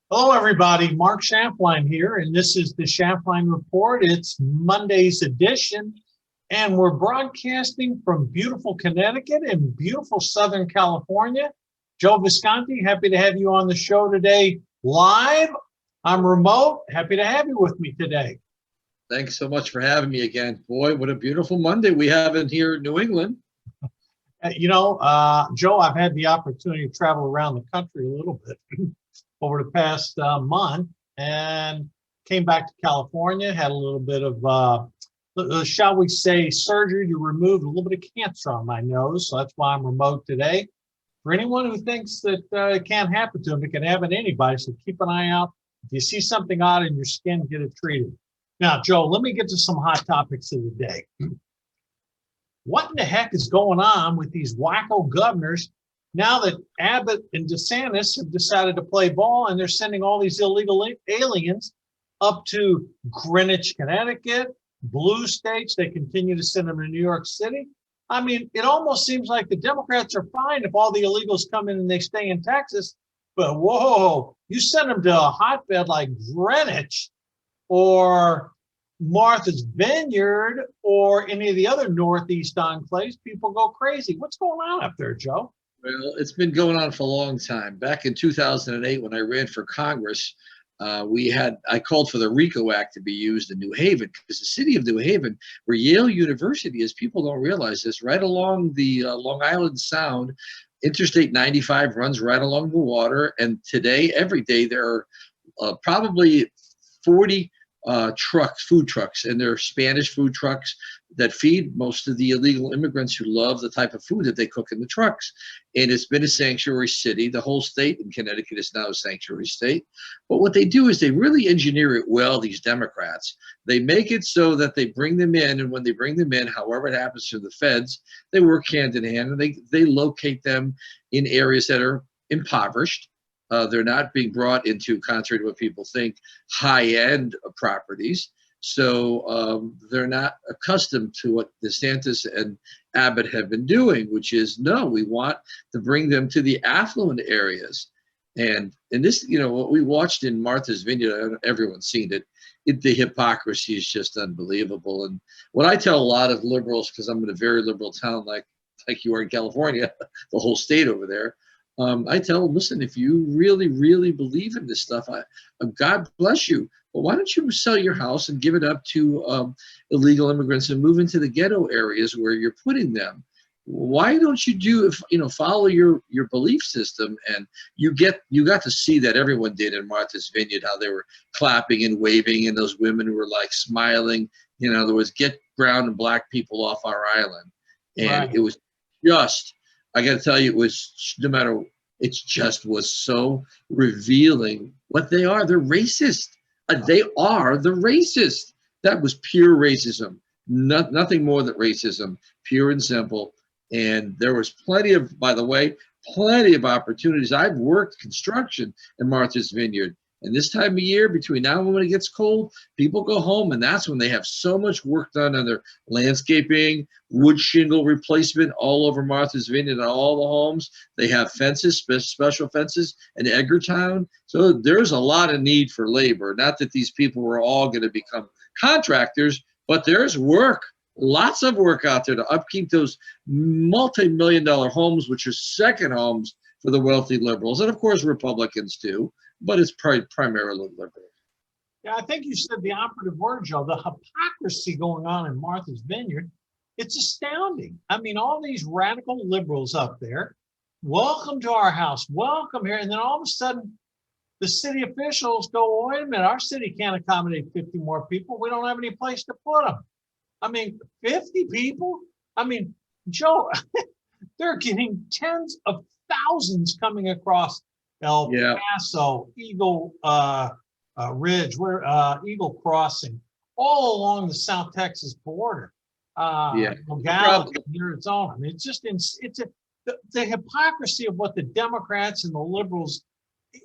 Hello, everybody. Mark Schaftlein here, and this is the Schaftlein Report. It's Monday's edition, and we're broadcasting from beautiful Connecticut and beautiful Southern California. Joe Visconti, happy to have you on the show today live. I'm remote. Happy to have you with me today. Thanks so much for having me again. Boy, what a beautiful Monday we have in here in New England. Joe, I've had the opportunity to travel around the country a little bit over the past month, and came back to California, had a little bit of, shall we say, surgery to remove a little bit of cancer on my nose. So that's why I'm remote today. For anyone who thinks that it can't happen to them, it can happen to anybody. So keep an eye out. If you see something odd in your skin, get it treated. Now, Joe, let me get to some hot topics of the day. What in the heck is going on with these wacko governors now that Abbott and DeSantis have decided to play ball, and they're sending all these illegal aliens up to Greenwich, Connecticut, blue states? They continue to send them to New York City. I mean, it almost seems like the Democrats are fine if all the illegals come in and they stay in Texas. But whoa, you send them to a hotbed like Greenwich or Martha's Vineyard or any of the other Northeast enclaves, people go crazy. What's going on up there, Joe? Well, it's been going on for a long time. Back in 2008, when I ran for Congress, I called for the RICO Act to be used in New Haven, because the city of New Haven, where Yale University is, people don't realize this, right along the Long Island Sound, Interstate 95 runs right along the water. And today, every day, there are probably 40 food trucks, and they're Spanish food trucks that feed most of the illegal immigrants who love the type of food that they cook in the trucks. And it's been a sanctuary city. The whole state in Connecticut is now a sanctuary state. But what they do is they really engineer it well, these Democrats. They make it so that they bring them in, and when they bring them in, however it happens to the feds, they work hand in hand, and they locate them in areas that are impoverished. They're not being brought into, contrary to what people think, high-end properties. So they're not accustomed to what DeSantis and Abbott have been doing, which is, no, we want to bring them to the affluent areas. And this, what we watched in Martha's Vineyard, everyone's seen it. The hypocrisy is just unbelievable. And what I tell a lot of liberals, because I'm in a very liberal town like you are in California, the whole state over there, I tell them, listen, if you really, really believe in this stuff, God bless you. But why don't you sell your house and give it up to illegal immigrants and move into the ghetto areas where you're putting them? Why don't you follow your belief system? And you got to see that everyone did in Martha's Vineyard, how they were clapping and waving, and those women were like smiling. In other words, get brown and black people off our island. And right. It was just, I got to tell you, it just was so revealing what they are. They're racist. They are the racist. That was pure racism. Nothing more than racism, pure and simple. And there was plenty of opportunities. I've worked construction in Martha's Vineyard. And this time of year, between now and when it gets cold, people go home, and that's when they have so much work done on their landscaping, wood shingle replacement all over Martha's Vineyard and all the homes. They have fences, special fences in Edgartown. So there's a lot of need for labor. Not that these people were all going to become contractors, but there's work, lots of work out there to upkeep those multi-million-dollar homes, which are second homes for the wealthy liberals, and of course Republicans too. But it's primarily liberal. Yeah, I think you said the operative word, Joe, the hypocrisy going on in Martha's Vineyard. It's astounding. I mean, all these radical liberals up there, welcome to our house, welcome here. And then all of a sudden, the city officials go, wait a minute, our city can't accommodate 50 more people. We don't have any place to put them. I mean, 50 people? I mean, Joe, they're getting tens of thousands coming across El Paso, Eagle Ridge, Eagle Crossing, all along the South Texas border. Nogales near its own. I mean, the hypocrisy of what the Democrats and the liberals.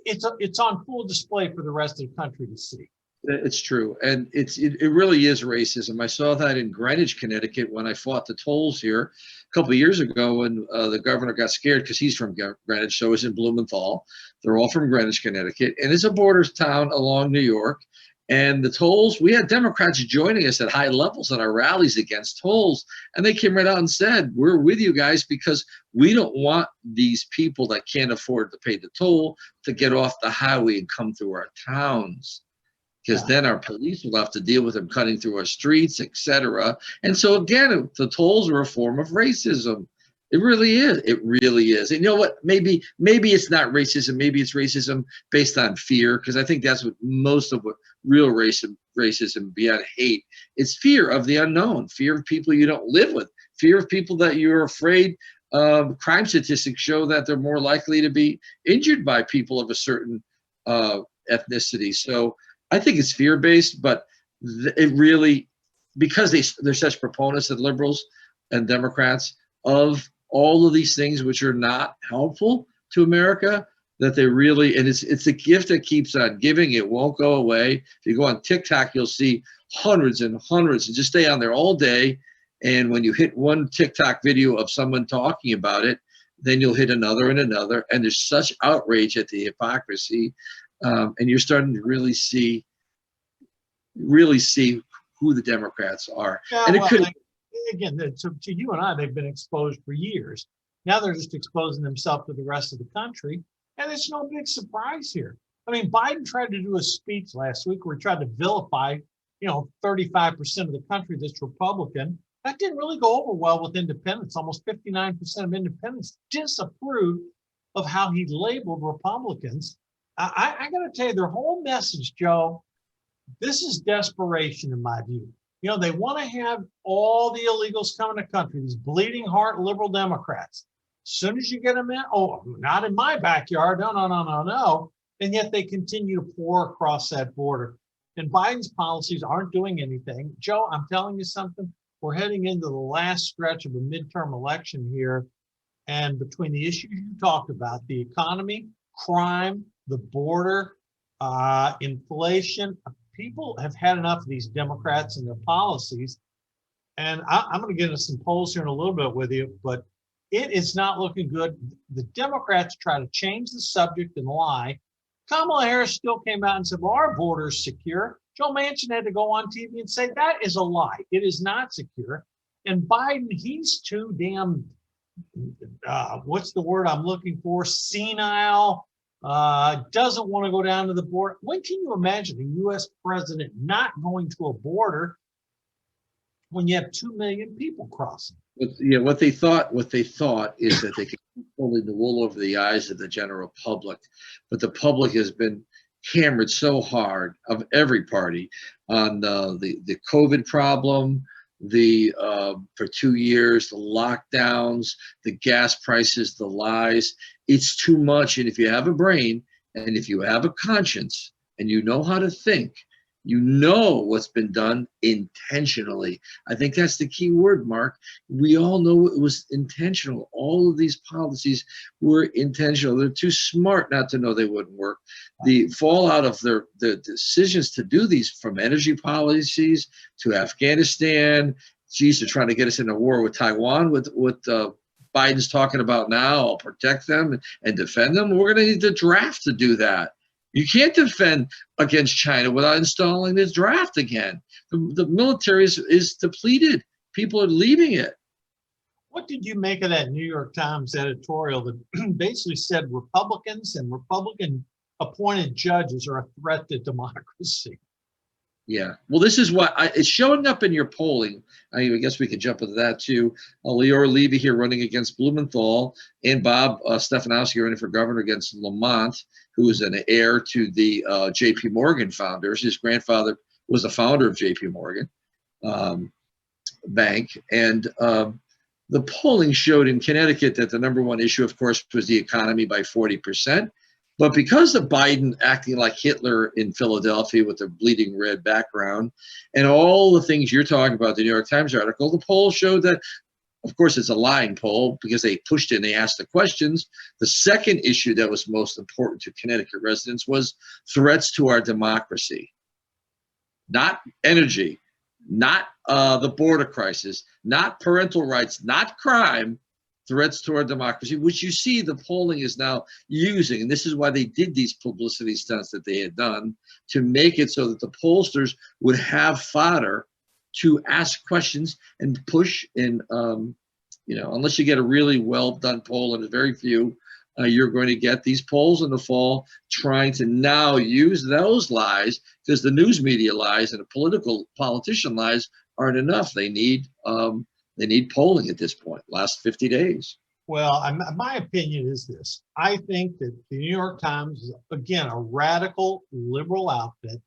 It's on full display for the rest of the country to see. It's true, and it really is racism. I saw that in Greenwich, Connecticut, when I fought the tolls here a couple of years ago, when the governor got scared because he's from Greenwich, so is in Blumenthal. They're all from Greenwich, Connecticut, and it's a border town along New York. And the tolls, we had Democrats joining us at high levels in our rallies against tolls, and they came right out and said, "We're with you guys because we don't want these people that can't afford to pay the toll to get off the highway and come through our towns, because then our police will have to deal with them cutting through our streets, etc." And so again, the tolls are a form of racism. It really is. It really is. And you know what? Maybe it's not racism. Maybe it's racism based on fear, because I think that's what most of what real racism beyond hate. It's fear of the unknown, fear of people you don't live with, fear of people that you're afraid. Crime statistics show that they're more likely to be injured by people of a certain ethnicity. So I think it's fear-based, but it really, because they're such proponents of liberals and Democrats of all of these things which are not helpful to America, that they really, and it's a gift that keeps on giving. It won't go away. If you go on TikTok, you'll see hundreds and hundreds, and just stay on there all day. And when you hit one TikTok video of someone talking about it, then you'll hit another and another. And there's such outrage at the hypocrisy. And you're starting to really see who the Democrats are. Yeah, And it well, could, again, to you and I, they've been exposed for years. Now they're just exposing themselves to the rest of the country, and it's no big surprise here. I mean, Biden tried to do a speech last week where he tried to vilify, 35% of the country that's Republican. That didn't really go over well with independents. Almost 59% of independents disapproved of how he labeled Republicans. I got to tell you, their whole message, Joe, this is desperation in my view. They want to have all the illegals come in the country, these bleeding heart liberal Democrats. As soon as you get them in, oh, not in my backyard, no. And yet they continue to pour across that border. And Biden's policies aren't doing anything. Joe, I'm telling you something. We're heading into the last stretch of a midterm election here. And between the issues you talked about, the economy, crime, the border, inflation, people have had enough of these Democrats and their policies. And I'm going to get into some polls here in a little bit with you, but it is not looking good. The Democrats try to change the subject and lie. Kamala Harris still came out and said, well, our border is secure. Joe Manchin had to go on TV and say that is a lie. It is not secure. And Biden, he's too damn, what's the word I'm looking for? Senile. Doesn't want to go down to the border. When can you imagine a U.S. president not going to a border when you have 2 million people crossing? What they thought is that they could keep pulling the wool over the eyes of the general public, but the public has been hammered so hard of every party on the COVID problem, for 2 years, the lockdowns, the gas prices, the lies. It's too much. And if you have a brain and if you have a conscience and you know how to think, you know what's been done intentionally. I think that's the key word, Mark. We all know it was intentional. All of these policies were intentional. They're too smart not to know they wouldn't work. The fallout of the decisions to do these, from energy policies to Afghanistan, geez, they're trying to get us in a war with Taiwan, with Biden's talking about now, I'll protect them and defend them. We're going to need the draft to do that. You can't defend against China without installing this draft again. The military is depleted. People are leaving it. What did you make of that New York Times editorial that basically said Republicans and Republican appointed judges are a threat to democracy? Yeah. Well, this is what it's showing up in your polling. I guess we could jump into that too. Leora Levy here running against Blumenthal, and Bob Stefanowski running for governor against Lamont, who is an heir to the J.P. Morgan founders. His grandfather was the founder of J.P. Morgan Bank. And the polling showed in Connecticut that the number one issue, of course, was the economy by 40%. But because of Biden acting like Hitler in Philadelphia with a bleeding red background and all the things you're talking about, the New York Times article, the poll showed that, of course, it's a lying poll because they pushed it and they asked the questions. The second issue that was most important to Connecticut residents was threats to our democracy. not energy, not the border crisis, not parental rights, not crime, threats toward democracy, which you see the polling is now using. And this is why they did these publicity stunts that they had done, to make it so that the pollsters would have fodder to ask questions and push. And, unless you get a really well done poll, and there's very few, you're going to get these polls in the fall trying to now use those lies, because the news media lies and the politician lies aren't enough. They need polling at this point, last 50 days. Well, my opinion is this. I think that the New York Times is, again, a radical liberal outfit,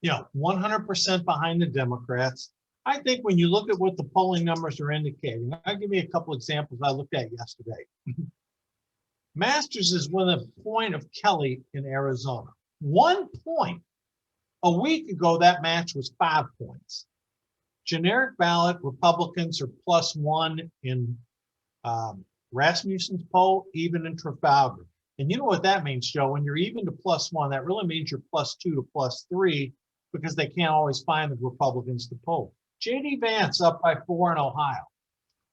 100% behind the Democrats. I think when you look at what the polling numbers are indicating, I'll give you a couple examples I looked at yesterday. Masters is within a point of Kelly in Arizona. 1 point. A week ago, that match was 5 points. Generic ballot Republicans are +1 in Rasmussen's poll, even in Trafalgar. And you know what that means, Joe? When you're even to +1, that really means you're +2 to +3, because they can't always find the Republicans to poll. J.D. Vance up by 4 in Ohio.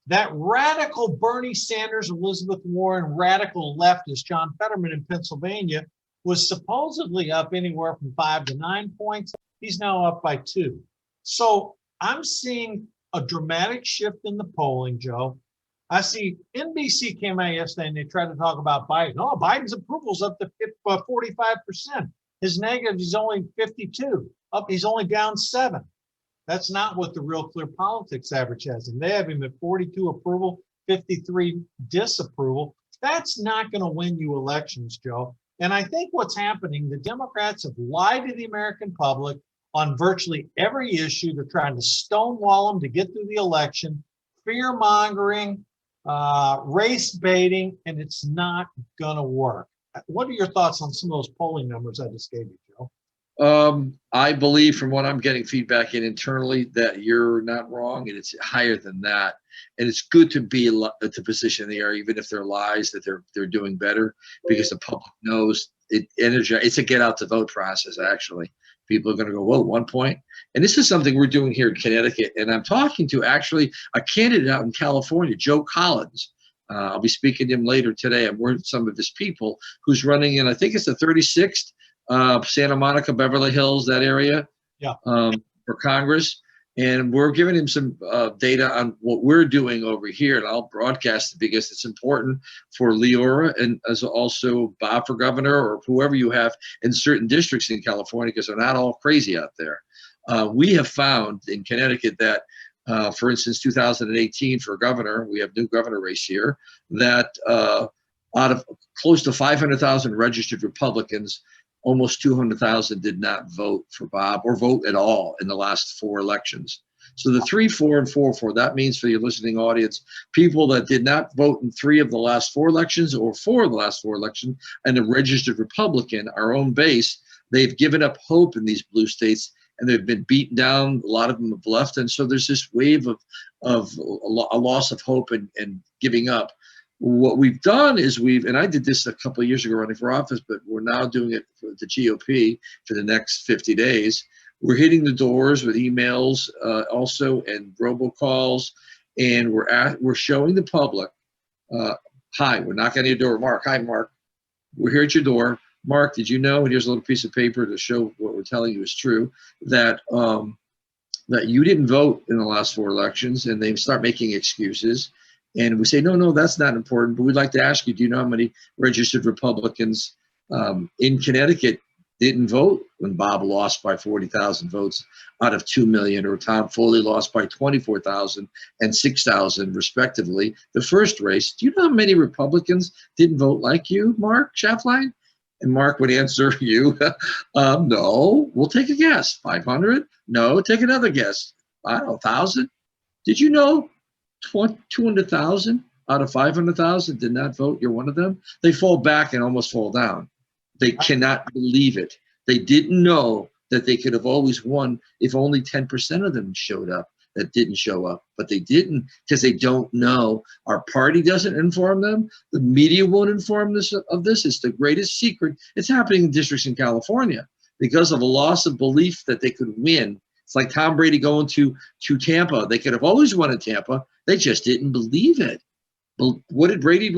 That radical Bernie Sanders, Elizabeth Warren, radical leftist John Fetterman in Pennsylvania was supposedly up anywhere from 5 to 9 points. He's now up by 2. So I'm seeing a dramatic shift in the polling, Joe. I see NBC came out yesterday and they tried to talk about Biden. Oh, Biden's approval's up to 45%. His negative is only 52. He's only down 7. That's not what the Real Clear Politics average has. And they have him at 42 approval, 53 disapproval. That's not going to win you elections, Joe. And I think what's happening, the Democrats have lied to the American public on virtually every issue. They're trying to stonewall them to get through the election, fear mongering, race baiting, and it's not going to work. What are your thoughts on some of those polling numbers I just gave you, Joe? I believe, from what I'm getting feedback in internally, that you're not wrong, and it's higher than that. And it's good to be at the position they are, even if they're lies, that they're doing better, because the public knows it. It's a get out to vote process. Actually, people are going to go, whoa, 1 point. And this is something we're doing here in Connecticut. And I'm talking to actually a candidate out in California, Joe Collins. I'll be speaking to him later today. I'm with some of his people, who's running in, I think it's the 36th. Santa Monica, Beverly Hills, that area, for Congress. And we're giving him some data on what we're doing over here. And I'll broadcast it because it's important for Leora, and as also Bob for governor, or whoever you have in certain districts in California, because they're not all crazy out there. We have found in Connecticut that, for instance, 2018 for governor, we have new governor race here, that out of close to 500,000 registered Republicans, almost 200,000 did not vote for Bob, or vote at all, in the last 4 elections. So the 3, 4, and 4, 4, that means, for your listening audience, people that did not vote in 3 of the last 4 elections, or 4 of the last 4 elections, and a registered Republican, our own base, they've given up hope in these blue states, and they've been beaten down. A lot of them have left. And so there's this wave of a loss of hope and giving up. What we've done is and I did this a couple of years ago running for office, but we're now doing it for the GOP for the next 50 days. We're hitting the doors with emails also, and robocalls, and we're showing the public, hi, we're knocking on your door. Mark, hi, Mark. We're here at your door. Mark, did you know, and here's a little piece of paper to show what we're telling you is true, that you didn't vote in the last 4 elections, and they start making excuses. And we say, no, that's not important. But we'd like to ask you, do you know how many registered Republicans in Connecticut didn't vote when Bob lost by 40,000 votes out of 2 million, or Tom Foley lost by 24,000 and 6,000 respectively, the first race? Do you know how many Republicans didn't vote like you, Mark Schaftlein? And Mark would answer you, no. We'll take a guess. 500? No. Take another guess. I don't know, 1,000? Did you know 200,000 out of 500,000 did not vote? You're one of them. They fall back and almost fall down. They cannot believe it. They didn't know that they could have always won if only 10% of them showed up that didn't show up. But they didn't, because they don't know. Our party doesn't inform them. The media won't inform of this. It's the greatest secret. It's happening in districts in California. because of a loss of belief that they could win. It's like Tom Brady going to Tampa. They could have always won in Tampa. They just didn't believe it. But what did Brady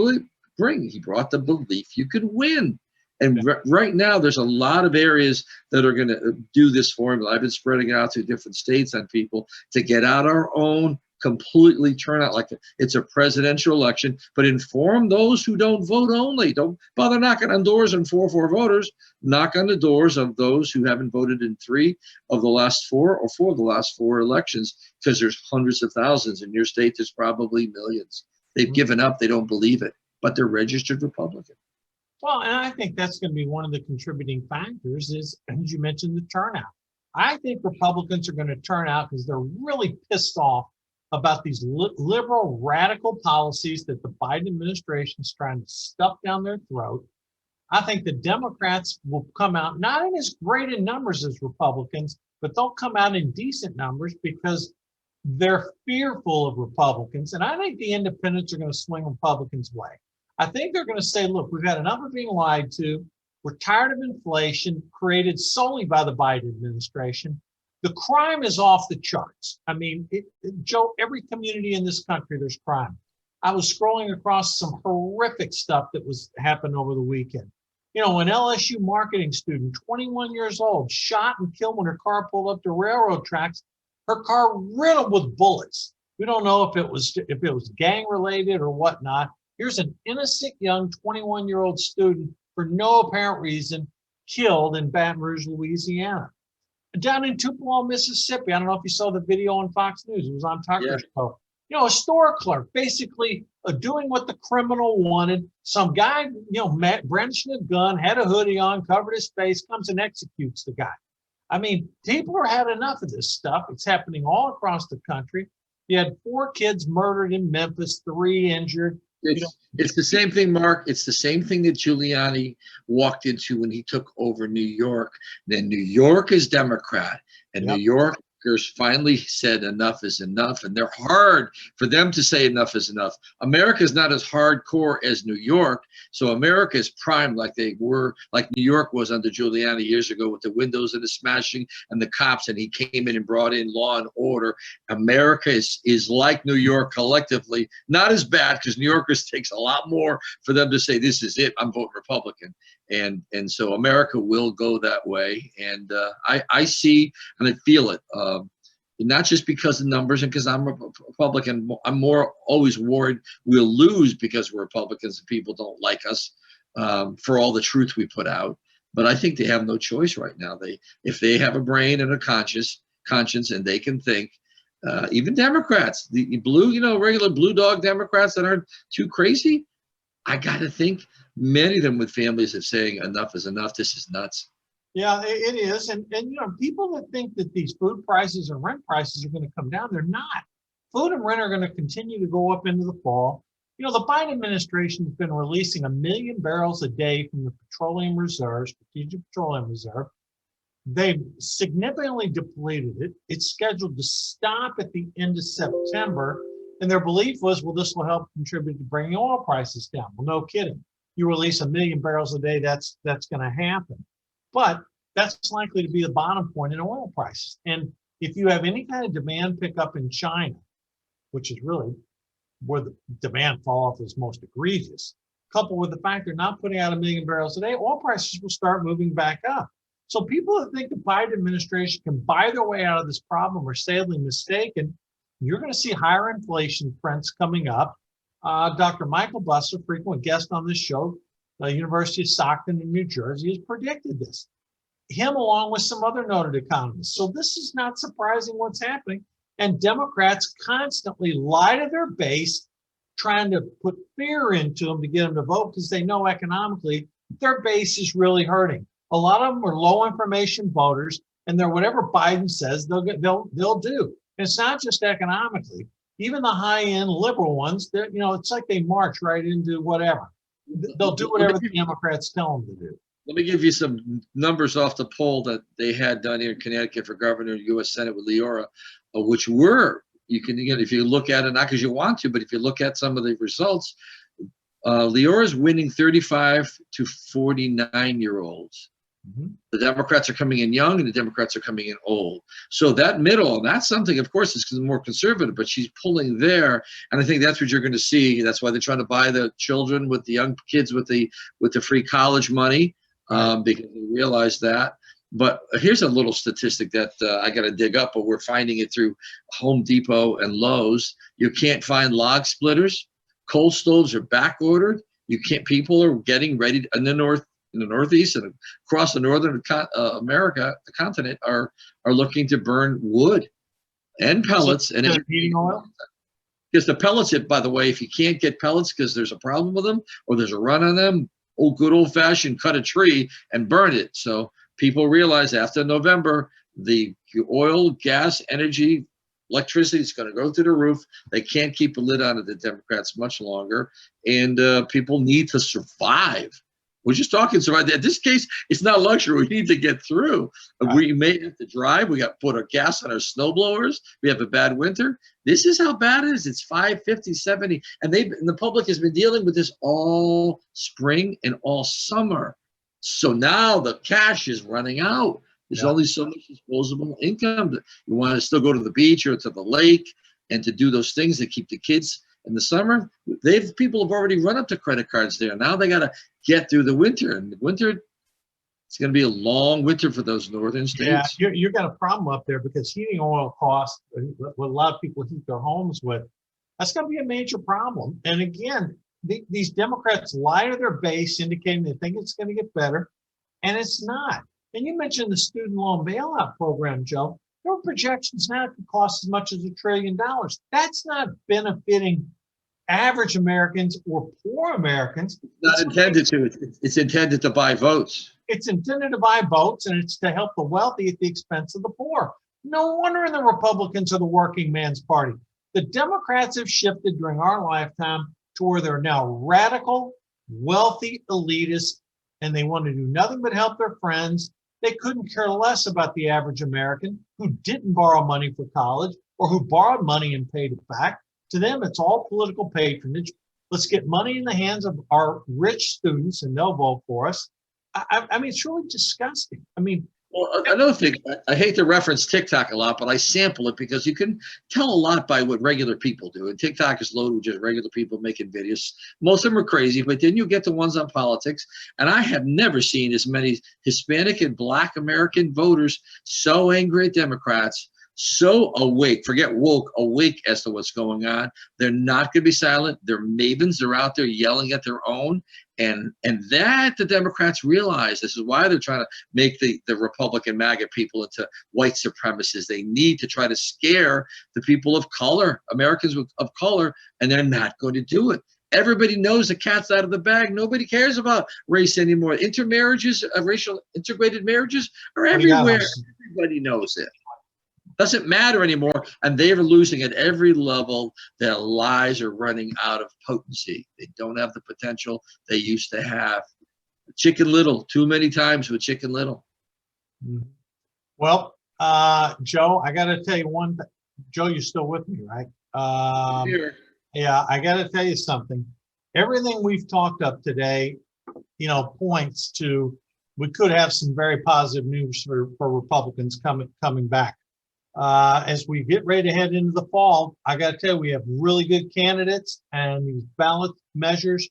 bring? He brought the belief you could win. And right now, there's a lot of areas that are going to do this formula. I've been spreading it out to different states on people to get out our own, completely turn out like it's a presidential election, but inform those who don't vote only. Don't bother knocking on doors and 4 voters. Knock on the doors of those who haven't voted in 3 of the last 4 or 4 of the last 4 elections, because there's hundreds of thousands. In your state, there's probably millions. They've given up. They don't believe it, but they're registered Republican. Well, and I think that's going to be one of the contributing factors is, as you mentioned, the turnout. I think Republicans are going to turn out because they're really pissed off about these liberal, radical policies that the Biden administration is trying to stuff down their throat. I think the Democrats will come out, not in as great in numbers as Republicans, but they'll come out in decent numbers because they're fearful of Republicans. And I think the independents are going to swing Republicans' way. I think they're going to say, look, we've had enough of being lied to. We're tired of inflation created solely by the Biden administration. The crime is off the charts. I mean, Joe, every community in this country, there's crime. I was scrolling across some horrific stuff that was happened over the weekend. You know, an LSU marketing student, 21 years old, shot and killed when her car pulled up to railroad tracks. Her car riddled with bullets. We don't know if it was gang related or whatnot. Here's an innocent young 21-year-old student for no apparent reason killed in Baton Rouge, Louisiana. Down in Tupelo, Mississippi, I don't know if you saw the video on Fox News. It was on Tucker's show. You know, a store clerk basically doing what the criminal wanted. Some guy, you know, brandishing a gun, had a hoodie on, covered his face, comes and executes the guy. I mean, people have had enough of this stuff. It's happening all across the country. You had 4 kids murdered in Memphis, 3 injured. It's the same thing, Mark. It's the same thing that Giuliani walked into when he took over New York. Then New York is Democrat, and New Yorkers finally said enough is enough, and they're hard for them to say enough is enough. America is not as hardcore as New York, so America is primed like New York was under Giuliani years ago with the windows and the smashing and the cops, and he came in and brought in law and order. America is like New York collectively, not as bad because New Yorkers takes a lot more for them to say this is it, I'm voting Republican. And so America will go that way, and I see and I feel it, not just because of numbers and because I'm a Republican. I'm more always worried we'll lose because we're Republicans and people don't like us for all the truth we put out. But I think they have no choice right now. If they have a brain and a conscience, and they can think. Even Democrats, the blue, regular blue dog Democrats that aren't too crazy, I got to think many of them with families are saying enough is enough. This is nuts. Yeah, it is. And people that think that these food prices and rent prices are going to come down, they're not. Food and rent are going to continue to go up into the fall. The Biden administration has been releasing 1 million barrels a day from the petroleum reserve, Strategic Petroleum Reserve. They've significantly depleted it. It's scheduled to stop at the end of September. And their belief was, well, this will help contribute to bringing oil prices down. Well, no kidding. You release 1 million barrels a day, that's going to happen. But that's likely to be the bottom point in oil prices. And if you have any kind of demand pickup in China, which is really where the demand fall off is most egregious, coupled with the fact they're not putting out 1 million barrels a day, oil prices will start moving back up. So people that think the Biden administration can buy their way out of this problem are sadly mistaken. You're going to see higher inflation trends coming up. Dr. Michael Busser, frequent guest on this show, University of Stockton in New Jersey, has predicted this. Him along with some other noted economists. So this is not surprising what's happening. And Democrats constantly lie to their base, trying to put fear into them to get them to vote because they know economically their base is really hurting. A lot of them are low information voters, and they're whatever Biden says they'll do. And it's not just economically. Even the high-end liberal ones, it's like they march right into whatever. They'll do whatever the Democrats tell them to do. Let me give you some numbers off the poll that they had done here in Connecticut for governor of the U.S. Senate with Leora, which were, you can, again, if you look at it, not because you want to, but if you look at some of the results, Leora's winning 35 to 49-year-olds. Mhm. The Democrats are coming in young and the Democrats are coming in old. So that middle, and that's something, of course, is more conservative, but she's pulling there. And I think that's what you're going to see. That's why they're trying to buy the children with the young kids with the free college money, Right. because they realize that. But here's a little statistic that I got to dig up, but we're finding it through Home Depot and Lowe's. You can't find log splitters. Coal stoves are back ordered. You can't. People are getting ready in the Northeast and across the northern America, the continent, are looking to burn wood and So, pellets and instead of heating oil? because the pellets, by the way, if you can't get pellets because there's a problem with them or there's a run on them, good old fashioned cut a tree and burn it. So people realize after November, the oil, gas, energy, electricity is going to go through the roof. They can't keep a lid on it, the Democrats, much longer. And people need to survive. We're just talking survive. In this case, it's not luxury. We need to get through. Right. We may have to drive. We got to put our gas on our snow blowers. We have a bad winter. This is how bad it is. It's 5, 50, 70. And the public has been dealing with this all spring and all summer. So now the cash is running out. There's Yeah. only so much disposable income. You want to still go to the beach or to the lake and to do those things that keep the kids in the summer. People have already run up to credit cards there. Now they got to get through the winter. And the winter, it's going to be a long winter for those northern states. Yeah, you got a problem up there because heating oil costs, what a lot of people heat their homes with, that's going to be a major problem. And again, these Democrats lie to their base, indicating they think it's going to get better, and it's not. And you mentioned the student loan bailout program, Joe. There are projections now it could cost as much as $1 trillion. That's not benefiting average Americans or poor Americans. Not intended to. It's intended to buy votes. It's intended to buy votes, and it's to help the wealthy at the expense of the poor. No wonder the Republicans are the working man's party. The Democrats have shifted during our lifetime to where they're now radical, wealthy elitists, and they want to do nothing but help their friends. They couldn't care less about the average American who didn't borrow money for college or who borrowed money and paid it back. To them, it's all political patronage. Let's get money in the hands of our rich students and they'll vote for us. I mean, it's really disgusting. I mean, well, another thing, I hate to reference TikTok a lot, but I sample it because you can tell a lot by what regular people do. And TikTok is loaded with just regular people making videos. Most of them are crazy, but then you get the ones on politics. And I have never seen as many Hispanic and Black American voters so angry at Democrats, so awake, forget woke, awake as to what's going on. They're not going to be silent. They're mavens. They're out there yelling at their own. And that the Democrats realize. This is why they're trying to make the Republican MAGA people into white supremacists. They need to try to scare the people of color, Americans of color, and they're not going to do it. Everybody knows the cat's out of the bag. Nobody cares about race anymore. Intermarriages, racial integrated marriages are everywhere. Everybody knows it. Doesn't matter anymore, and they are losing at every level. Their lies are running out of potency. They don't have the potential they used to have. Chicken Little, too many times with Chicken Little. Well, Joe, I got to tell you one thing. Joe, you're still with me, right? Here. Yeah, I got to tell you something. Everything we've talked up today, points to we could have some very positive news for Republicans coming back. As we get ready to head into the fall, I got to tell you, we have really good candidates, and these ballot measures,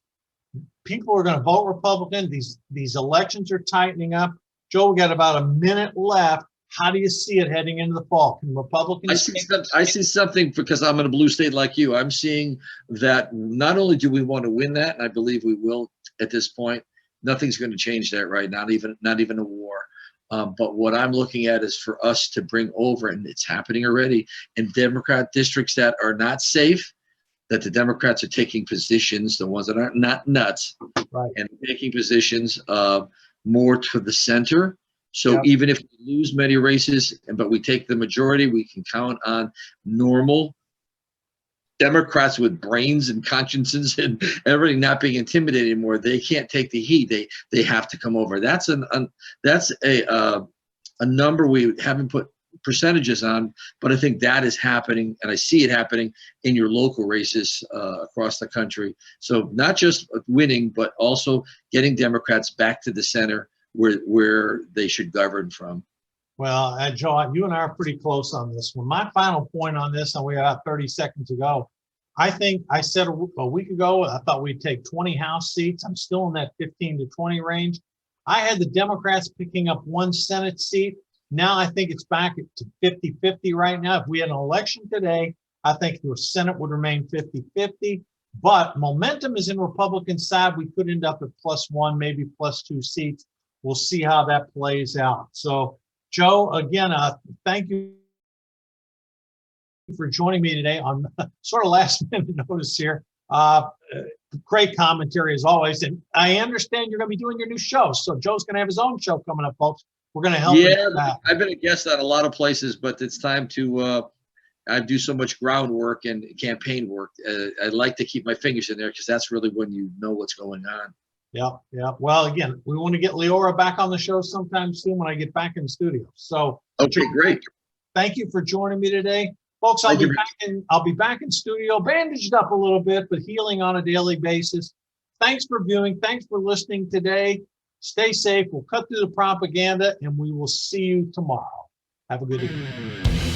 people are going to vote Republican. These elections are tightening up. Joe, we got about a minute left. How do you see it heading into the fall? Can Republicans? I see something because I'm in a blue state like you. I'm seeing that not only do we want to win that, and I believe we will at this point. Nothing's going to change that, right? Not even a war. But what I'm looking at is for us to bring over, and it's happening already, in Democrat districts that are not safe, that the Democrats are taking positions, the ones that are not nuts, right, and taking positions more to the center. So yep. Even if we lose many races, but we take the majority, we can count on normal Democrats with brains and consciences and everything not being intimidated anymore. They can't take the heat. They have to come over. That's a number we haven't put percentages on, but I think that is happening, and I see it happening in your local races across the country. So not just winning, but also getting Democrats back to the center where they should govern from. Well, Joe, you and I are pretty close on this one. My final point on this, and we got 30 seconds to go. I think I said a week ago, I thought we'd take 20 House seats. I'm still in that 15 to 20 range. I had the Democrats picking up one Senate seat. Now I think it's back to 50-50 right now. If we had an election today, I think the Senate would remain 50-50. But momentum is in Republican side. We could end up at +1, maybe +2 seats. We'll see how that plays out. So, Joe, again, thank you for joining me today on sort of last minute notice here. Great commentary as always. And I understand you're going to be doing your new show. So Joe's going to have his own show coming up, folks. We're going to help him with that. I've been a guest on a lot of places, but it's time to I do so much groundwork and campaign work. I like to keep my fingers in there because that's really when you know what's going on. Yeah, yeah. Well, again, we want to get Leora back on the show sometime soon when I get back in the studio. So, okay, great. Thank you for joining me today, folks. I'll be back in studio, bandaged up a little bit, but healing on a daily basis. Thanks for viewing. Thanks for listening today. Stay safe. We'll cut through the propaganda, and we will see you tomorrow. Have a good evening.